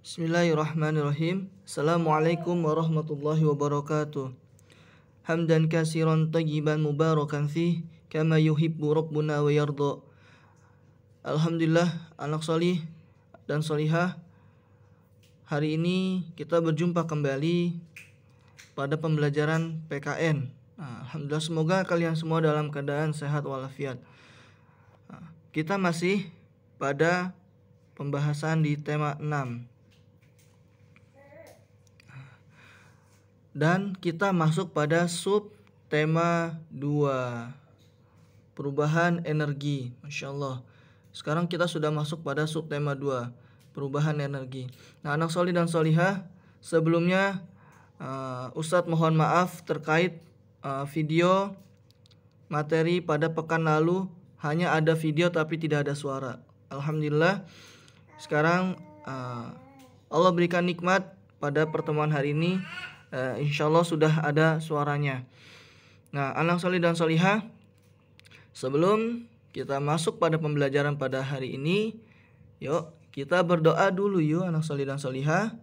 Bismillahirrahmanirrahim. Assalamualaikum warahmatullahi wabarakatuh. Hamdan katsiran tayyiban mubarakan fih kama yuhibbu rabbuna wa yarda. Alhamdulillah, anak solih dan solihah, hari ini kita berjumpa kembali pada pembelajaran PKN. Alhamdulillah, semoga kalian semua dalam keadaan sehat walafiat. Kita masih pada pembahasan di tema 6. Dan kita masuk pada sub tema 2, perubahan energi. Masya Allah, sekarang kita sudah masuk pada sub tema 2, perubahan energi. Nah, anak solih dan solihah, sebelumnya Ustadz mohon maaf terkait video materi pada pekan lalu hanya ada video tapi tidak ada suara. Alhamdulillah, sekarang Allah berikan nikmat pada pertemuan hari ini. Insya Allah sudah ada suaranya. Nah, anak solih dan solihah, sebelum kita masuk pada pembelajaran pada hari ini, yuk kita berdoa dulu yuk anak solih dan solihah.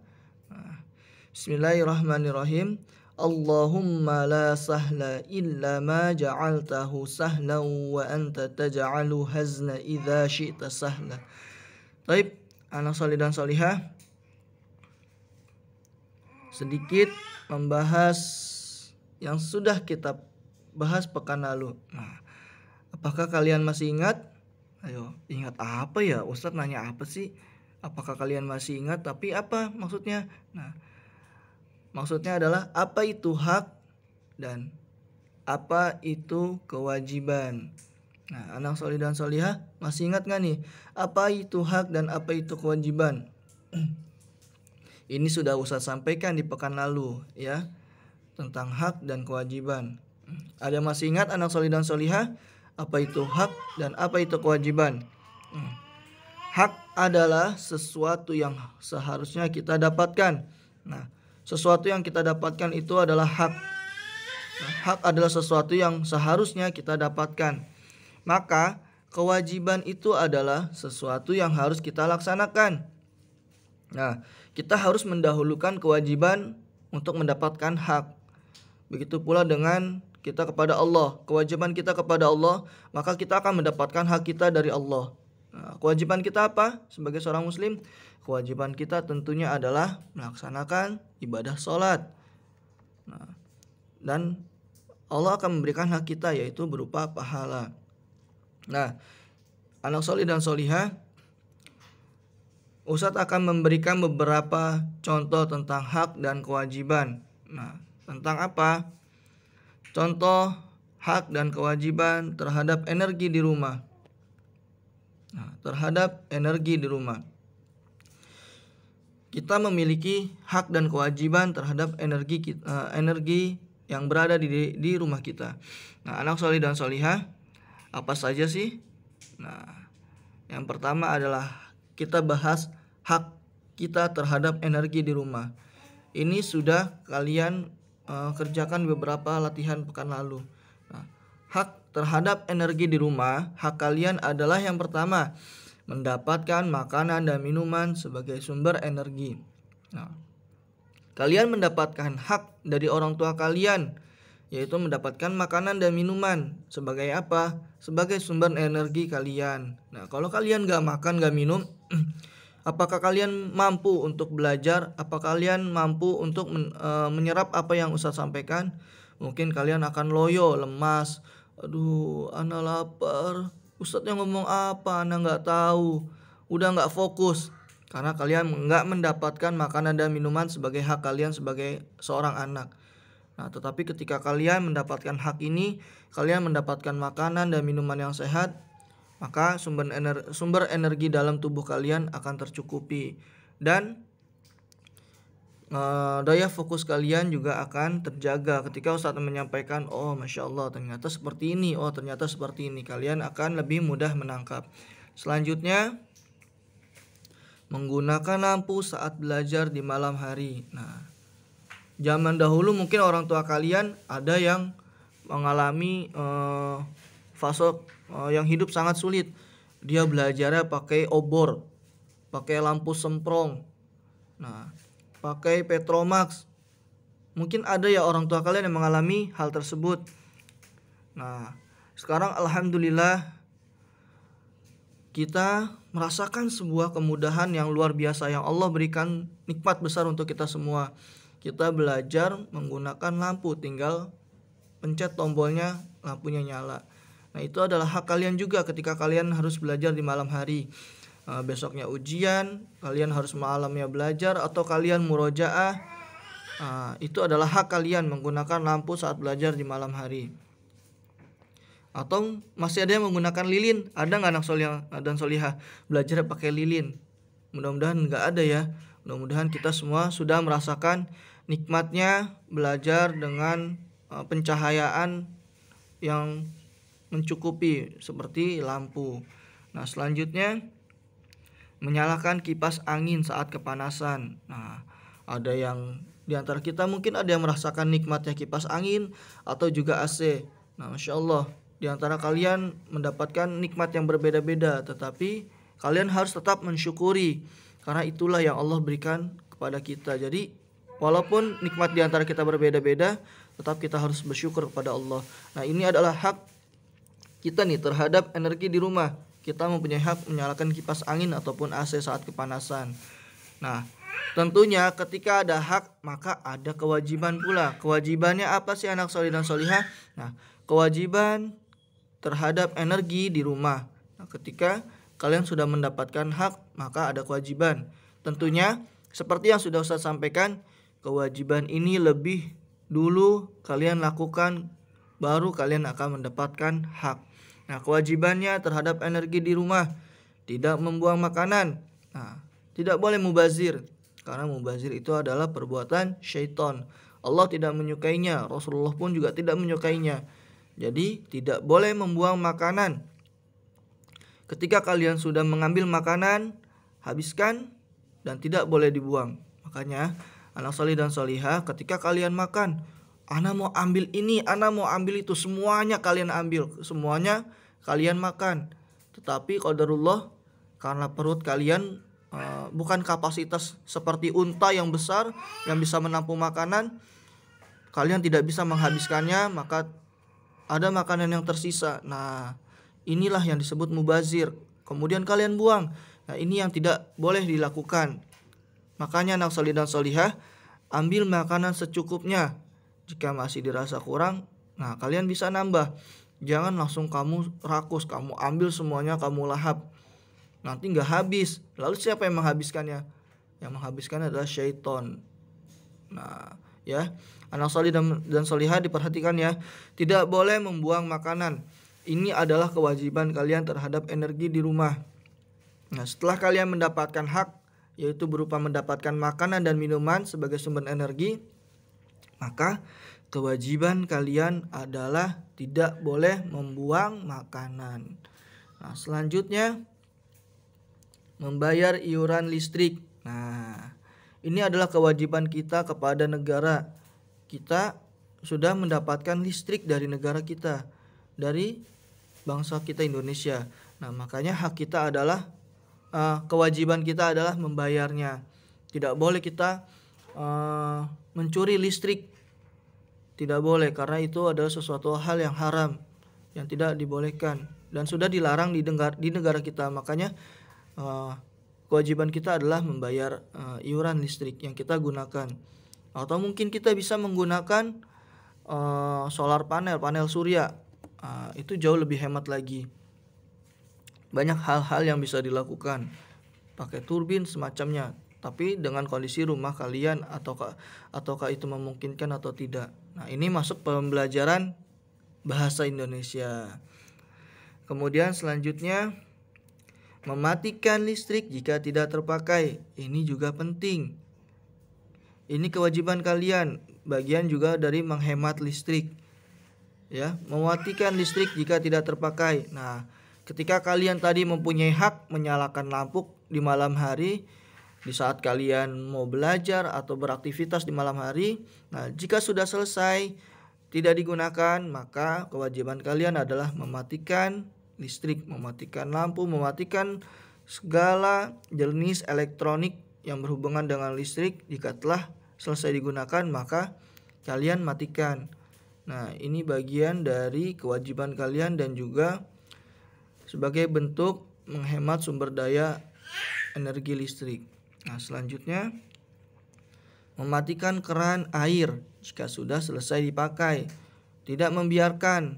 Bismillahirrahmanirrahim. Allahumma la sahla illa ma ja'altahu sahlan wa anta taj'alu hazna idza syi'ta sahla. Baik, anak solih dan solihah, sedikit membahas yang sudah kita bahas pekan lalu. Nah, apakah kalian masih ingat? Ayo, ingat apa ya? Ustadz nanya apa sih? Apakah kalian masih ingat? Tapi apa maksudnya? Nah, maksudnya adalah apa itu hak dan apa itu kewajiban. Nah, anak solih dan solihah, masih ingat gak nih? Apa itu hak dan apa itu kewajiban? Ini sudah Ustadz sampaikan di pekan lalu ya, tentang hak dan kewajiban. Ada masih ingat anak solih dan solihah apa itu hak dan apa itu kewajiban? Hak adalah sesuatu yang seharusnya kita dapatkan. Nah, sesuatu yang kita dapatkan itu adalah hak. Nah, hak adalah sesuatu yang seharusnya kita dapatkan. Maka kewajiban itu adalah sesuatu yang harus kita laksanakan. Nah, kita harus mendahulukan kewajiban untuk mendapatkan hak. Begitu pula dengan kita kepada Allah. Kewajiban kita kepada Allah, maka kita akan mendapatkan hak kita dari Allah. Nah, kewajiban kita apa sebagai seorang muslim? Kewajiban kita tentunya adalah melaksanakan ibadah sholat. Nah, dan Allah akan memberikan hak kita, yaitu berupa pahala. Nah, anak solih dan solihah, Ustadz akan memberikan beberapa contoh tentang hak dan kewajiban. Nah, tentang apa? Contoh hak dan kewajiban terhadap energi di rumah. Nah, terhadap energi di rumah. Kita memiliki hak dan kewajiban terhadap energi yang berada di rumah kita. Nah, anak solih dan solihah, apa saja sih? Nah, yang pertama adalah kita bahas hak kita terhadap energi di rumah. Ini sudah kalian kerjakan beberapa latihan pekan lalu. Nah, hak terhadap energi di rumah, hak kalian adalah yang pertama, mendapatkan makanan dan minuman sebagai sumber energi. Nah, kalian mendapatkan hak dari orang tua kalian, yaitu mendapatkan makanan dan minuman sebagai apa? Sebagai sumber energi kalian. Nah, kalau kalian gak makan, gak minum, apakah kalian mampu untuk belajar? Apakah kalian mampu untuk menyerap apa yang Ustadz sampaikan? Mungkin kalian akan loyo, lemas. Aduh, ana lapar. Ustadz yang ngomong apa? Ana gak tahu. Udah gak fokus. Karena kalian gak mendapatkan makanan dan minuman sebagai hak kalian sebagai seorang anak. Nah, tetapi ketika kalian mendapatkan hak ini, kalian mendapatkan makanan dan minuman yang sehat, maka sumber energi dalam tubuh kalian akan tercukupi. Dan daya fokus kalian juga akan terjaga. Ketika Ustadz menyampaikan, oh Masya Allah ternyata seperti ini, oh ternyata seperti ini, kalian akan lebih mudah menangkap. Selanjutnya, menggunakan lampu saat belajar di malam hari. Nah, zaman dahulu mungkin orang tua kalian ada yang mengalami fase yang hidup sangat sulit. Dia belajarnya pakai obor, pakai lampu semprong. Nah, pakai Petromax. Mungkin ada ya orang tua kalian yang mengalami hal tersebut. Nah, sekarang alhamdulillah kita merasakan sebuah kemudahan yang luar biasa yang Allah berikan, nikmat besar untuk kita semua. Kita belajar menggunakan lampu, tinggal pencet tombolnya, lampunya nyala. Nah, itu adalah hak kalian juga ketika kalian harus belajar di malam hari. Besoknya ujian, kalian harus malamnya belajar atau kalian murojaah. Itu adalah hak kalian menggunakan lampu saat belajar di malam hari. Atau masih ada yang menggunakan lilin? Ada nggak anak soleh dan solihah belajar pakai lilin? Mudah-mudahan nggak ada ya. Mudah-mudahan kita semua sudah merasakan nikmatnya belajar dengan pencahayaan yang mencukupi seperti lampu. Nah, selanjutnya menyalakan kipas angin saat kepanasan. Nah, ada yang di antara kita mungkin ada yang merasakan nikmatnya kipas angin atau juga AC. Nah, Masya Allah, di antara kalian mendapatkan nikmat yang berbeda-beda, tetapi kalian harus tetap mensyukuri karena itulah yang Allah berikan kepada kita. Jadi walaupun nikmat di antara kita berbeda-beda, tetap kita harus bersyukur kepada Allah. Nah, ini adalah hak kita nih terhadap energi di rumah. Kita mempunyai hak menyalakan kipas angin ataupun AC saat kepanasan. Nah, tentunya ketika ada hak maka ada kewajiban pula. Kewajibannya apa sih anak soleh dan solihah? Nah, kewajiban terhadap energi di rumah. Nah, ketika kalian sudah mendapatkan hak, maka ada kewajiban. Tentunya seperti yang sudah Ustaz sampaikan, kewajiban ini lebih dulu kalian lakukan, baru kalian akan mendapatkan hak. Nah, kewajibannya terhadap energi di rumah, tidak membuang makanan. Nah, tidak boleh mubazir, karena mubazir itu adalah perbuatan syaitan. Allah tidak menyukainya, Rasulullah pun juga tidak menyukainya. Jadi tidak boleh membuang makanan. Ketika kalian sudah mengambil makanan, habiskan dan tidak boleh dibuang. Makanya anak soleh dan solihah, ketika kalian makan, ana mau ambil ini, ana mau ambil itu, semuanya kalian ambil, semuanya kalian makan. Tetapi qadarullah, karena perut kalian bukan kapasitas seperti unta yang besar yang bisa menampung makanan, kalian tidak bisa menghabiskannya, maka ada makanan yang tersisa. Nah, inilah yang disebut mubazir. Kemudian kalian buang. Nah, ini yang tidak boleh dilakukan. Makanya anak soleh dan solihah, ambil makanan secukupnya. Jika masih dirasa kurang, nah kalian bisa nambah. Jangan langsung kamu rakus, kamu ambil semuanya, kamu lahap. Nanti nggak habis. Lalu siapa yang menghabiskannya? Yang menghabiskannya adalah syaitan. Nah, ya, anak soleh dan solihah diperhatikan ya, tidak boleh membuang makanan. Ini adalah kewajiban kalian terhadap energi di rumah. Nah, setelah kalian mendapatkan hak, yaitu berupa mendapatkan makanan dan minuman sebagai sumber energi, maka kewajiban kalian adalah tidak boleh membuang makanan. Nah, selanjutnya membayar iuran listrik. Nah, ini adalah kewajiban kita kepada negara. Kita sudah mendapatkan listrik dari negara kita, dari bangsa kita Indonesia. Nah, makanya hak kita adalah kewajiban kita adalah membayarnya. Tidak boleh kita mencuri listrik. Tidak boleh, karena itu adalah sesuatu hal yang haram, yang tidak dibolehkan dan sudah dilarang di negara kita. Makanya kewajiban kita adalah membayar iuran listrik yang kita gunakan. Atau mungkin kita bisa menggunakan solar panel surya. Itu jauh lebih hemat lagi. Banyak hal-hal yang bisa dilakukan, pakai turbin semacamnya, tapi dengan kondisi rumah kalian ataukah itu memungkinkan atau tidak. Nah, ini masuk pembelajaran bahasa Indonesia. Kemudian selanjutnya mematikan listrik jika tidak terpakai. Ini juga penting. Ini kewajiban kalian, bagian juga dari menghemat listrik. Ya, mematikan listrik jika tidak terpakai. Nah, ketika kalian tadi mempunyai hak menyalakan lampu di malam hari, di saat kalian mau belajar atau beraktivitas di malam hari, nah jika sudah selesai tidak digunakan, maka kewajiban kalian adalah mematikan listrik, mematikan lampu, mematikan segala jenis elektronik yang berhubungan dengan listrik jika telah selesai digunakan maka kalian matikan. Nah, ini bagian dari kewajiban kalian dan juga sebagai bentuk menghemat sumber daya energi listrik. Nah, selanjutnya mematikan keran air jika sudah selesai dipakai. Tidak membiarkan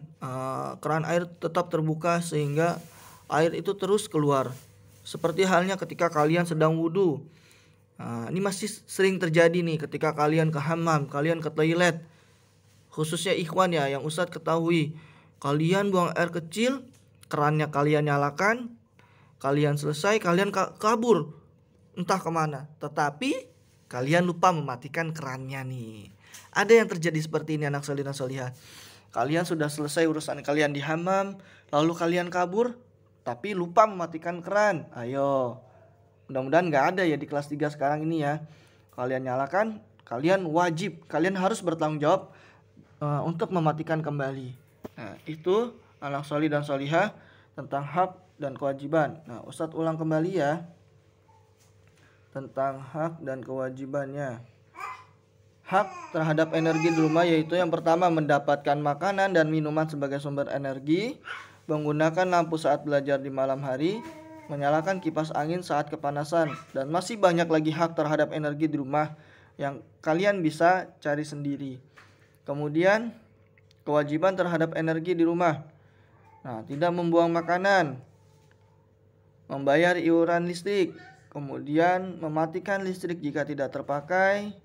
keran air tetap terbuka sehingga air itu terus keluar. Seperti halnya ketika kalian sedang wudhu. Ini masih sering terjadi nih ketika kalian ke hammam, kalian ke toilet. Khususnya ikhwan ya yang Ustadz ketahui. Kalian buang air kecil, kerannya kalian nyalakan, kalian selesai, kalian kabur entah kemana. Tetapi kalian lupa mematikan kerannya nih. Ada yang terjadi seperti ini anak soleh dan solihah. Kalian sudah selesai urusan kalian di hammam, lalu kalian kabur, tapi lupa mematikan keran. Ayo, mudah-mudahan gak ada ya di kelas 3 sekarang ini ya. Kalian nyalakan, kalian wajib, kalian harus bertanggung jawab untuk mematikan kembali. Nah, itu anak soleh dan solihah tentang hak dan kewajiban. Nah, Ustadz ulang kembali ya tentang hak dan kewajibannya. Hak terhadap energi di rumah yaitu yang pertama mendapatkan makanan dan minuman sebagai sumber energi, menggunakan lampu saat belajar di malam hari, menyalakan kipas angin saat kepanasan, dan masih banyak lagi hak terhadap energi di rumah yang kalian bisa cari sendiri. Kemudian kewajiban terhadap energi di rumah. Nah, tidak membuang makanan, membayar iuran listrik, kemudian mematikan listrik jika tidak terpakai,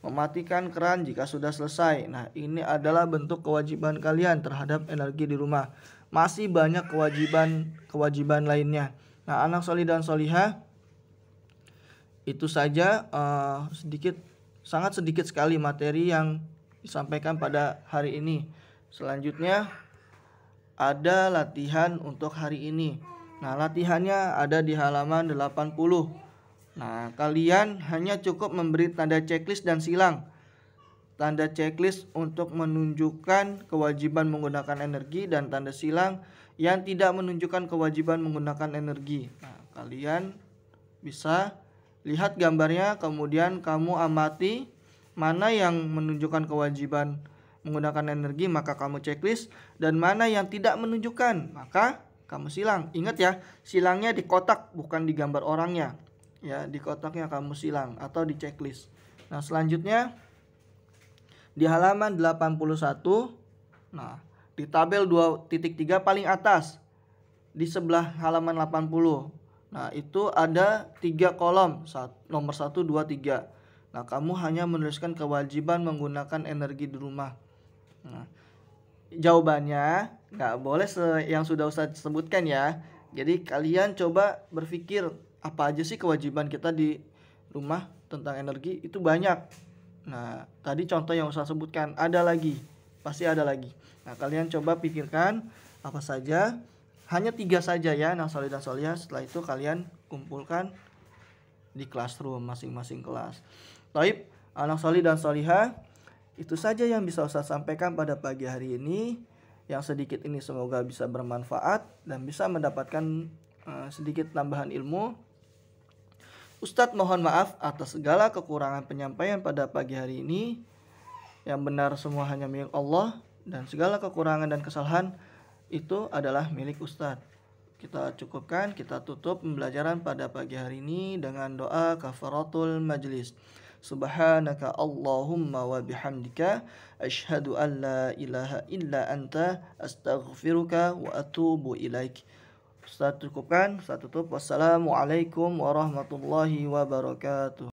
mematikan keran jika sudah selesai. Nah, ini adalah bentuk kewajiban kalian terhadap energi di rumah. Masih banyak kewajiban lainnya. Nah, anak solih dan solihah, itu saja sangat sedikit sekali materi yang disampaikan pada hari ini. Selanjutnya ada latihan untuk hari ini. Nah, latihannya ada di halaman 80. Nah, kalian hanya cukup memberi tanda checklist dan silang. Tanda checklist untuk menunjukkan kewajiban menggunakan energi dan tanda silang yang tidak menunjukkan kewajiban menggunakan energi. Nah, kalian bisa lihat gambarnya, kemudian kamu amati mana yang menunjukkan kewajiban menggunakan energi, maka kamu checklist, dan mana yang tidak menunjukkan, maka kamu silang. Ingat ya, silangnya di kotak bukan di gambar orangnya. Ya, di kotaknya kamu silang atau di checklist. Nah, selanjutnya di halaman 81. Nah, di tabel 2.3 paling atas di sebelah halaman 80. Nah, itu ada 3 kolom, nomor 1, 2, 3. Nah, kamu hanya menuliskan kewajiban menggunakan energi di rumah. Nah, jawabannya nggak boleh yang sudah Ustadz sebutkan ya. Jadi kalian coba berpikir apa aja sih kewajiban kita di rumah tentang energi, itu banyak. Nah, tadi contoh yang Ustadz sebutkan, ada lagi, pasti ada lagi. Nah, kalian coba pikirkan apa saja, hanya 3 saja ya, anak soleh dan solihah. Setelah itu kalian kumpulkan di classroom masing-masing kelas. Baik, anak soleh dan solihah, itu saja yang bisa Ustadz sampaikan pada pagi hari ini. Yang sedikit ini semoga bisa bermanfaat dan bisa mendapatkan sedikit tambahan ilmu. Ustadz mohon maaf atas segala kekurangan penyampaian pada pagi hari ini. Yang benar semua hanya milik Allah, dan segala kekurangan dan kesalahan itu adalah milik Ustadz. Kita cukupkan, kita tutup pembelajaran pada pagi hari ini dengan doa kafaratul majlis. Subhanaka Allahumma wa bihamdika asyhadu an la ilaha illa anta astaghfiruka wa atubu ilaik. Ustaz cukupkan, Ustaz tutup. Wassalamualaikum warahmatullahi wabarakatuh.